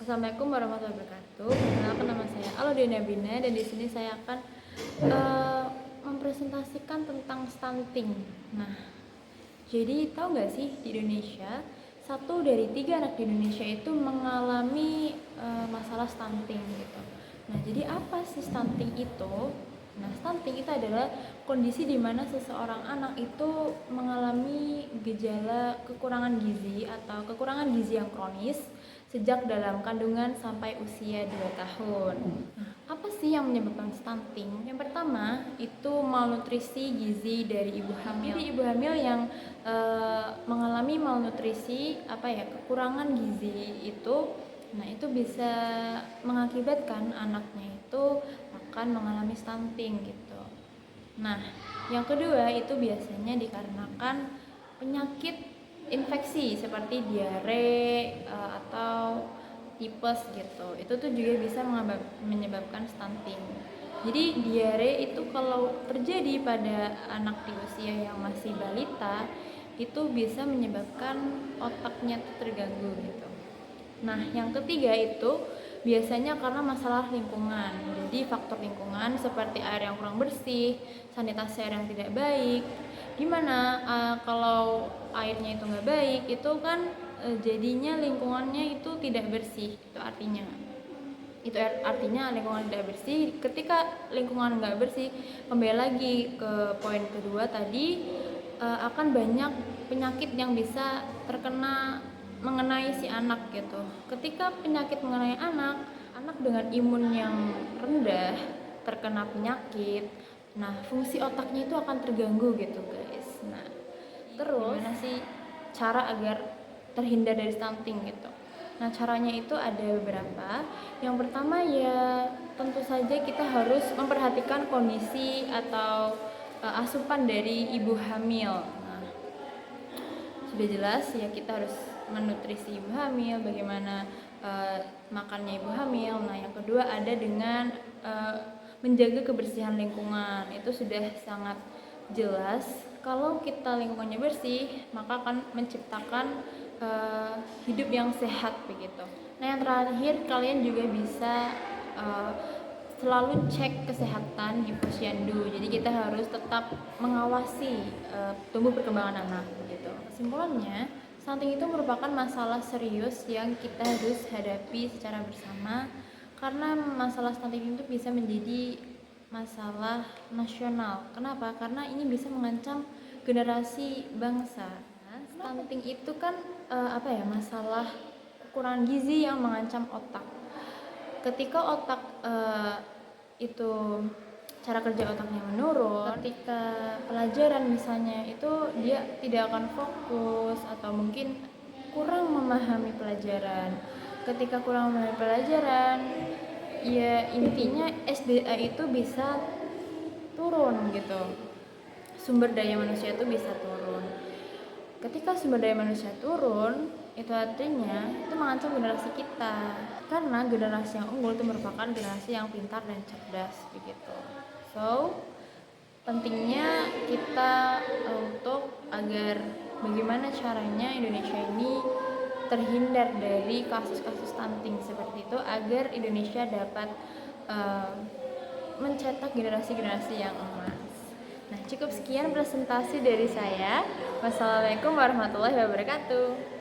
Assalamualaikum warahmatullahi wabarakatuh. Perkenalkan, nama saya Aludina Bina dan di sini saya akan mempresentasikan tentang stunting. Nah, jadi tahu nggak sih di Indonesia 1 dari 3 anak di Indonesia itu mengalami masalah stunting gitu. Nah, jadi apa sih stunting itu? Nah, stunting itu adalah kondisi di mana seseorang anak itu mengalami gejala kekurangan gizi atau kekurangan gizi yang kronis sejak dalam kandungan sampai usia 2 tahun. Nah, apa sih yang menyebabkan stunting? Yang pertama itu malnutrisi gizi dari ibu hamil. Jadi ibu hamil yang mengalami malnutrisi kekurangan gizi itu, nah itu bisa mengakibatkan anaknya itu akan mengalami stunting gitu. Nah, yang kedua itu biasanya dikarenakan penyakit infeksi seperti diare atau tipes gitu. Itu tuh juga bisa menyebabkan stunting. Jadi diare itu kalau terjadi pada anak di usia yang masih balita itu bisa menyebabkan otaknya tuh terganggu gitu. Nah, yang ketiga itu biasanya karena masalah lingkungan. Jadi faktor lingkungan seperti air yang kurang bersih, sanitasi air yang tidak baik. Gimana kalau airnya itu nggak baik, itu kan jadinya lingkungannya itu tidak bersih. Itu artinya lingkungan tidak bersih. Ketika lingkungan nggak bersih, kembali lagi ke poin kedua tadi, akan banyak penyakit yang bisa mengenai si anak gitu. Ketika penyakit mengenai anak dengan imun yang rendah terkena penyakit, nah fungsi otaknya itu akan terganggu gitu guys. Nah, terus gimana sih cara agar terhindar dari stunting gitu? Nah, caranya itu ada beberapa. Yang pertama ya tentu saja kita harus memperhatikan kondisi atau asupan dari ibu hamil. Nah, sudah jelas ya kita harus menutrisi ibu hamil, bagaimana makannya ibu hamil. Nah, yang kedua ada dengan menjaga kebersihan lingkungan. Itu sudah sangat jelas. Kalau kita lingkungannya bersih, maka akan menciptakan hidup yang sehat begitu. Nah, yang terakhir kalian juga bisa selalu cek kesehatan di posyandu. Jadi kita harus tetap mengawasi tumbuh perkembangan anak begitu. Kesimpulannya, stunting itu merupakan masalah serius yang kita harus hadapi secara bersama, karena masalah stunting itu bisa menjadi masalah nasional. Kenapa? Karena ini bisa mengancam generasi bangsa. Stunting itu kan masalah kekurangan gizi yang mengancam otak. Ketika otak itu cara kerja otaknya menurun, ketika pelajaran misalnya itu dia tidak akan fokus atau mungkin kurang memahami pelajaran. Ketika kurang memahami pelajaran, ya intinya SDA itu bisa turun gitu. Sumber daya manusia itu bisa turun. Ketika sumber daya manusia turun, itu artinya itu mengancam generasi kita, karena generasi yang unggul itu merupakan generasi yang pintar dan cerdas begitu. So, pentingnya kita untuk agar bagaimana caranya Indonesia ini terhindar dari kasus-kasus stunting seperti itu, agar Indonesia dapat mencetak generasi-generasi yang emas. Nah, cukup sekian presentasi dari saya. Wassalamualaikum warahmatullahi wabarakatuh.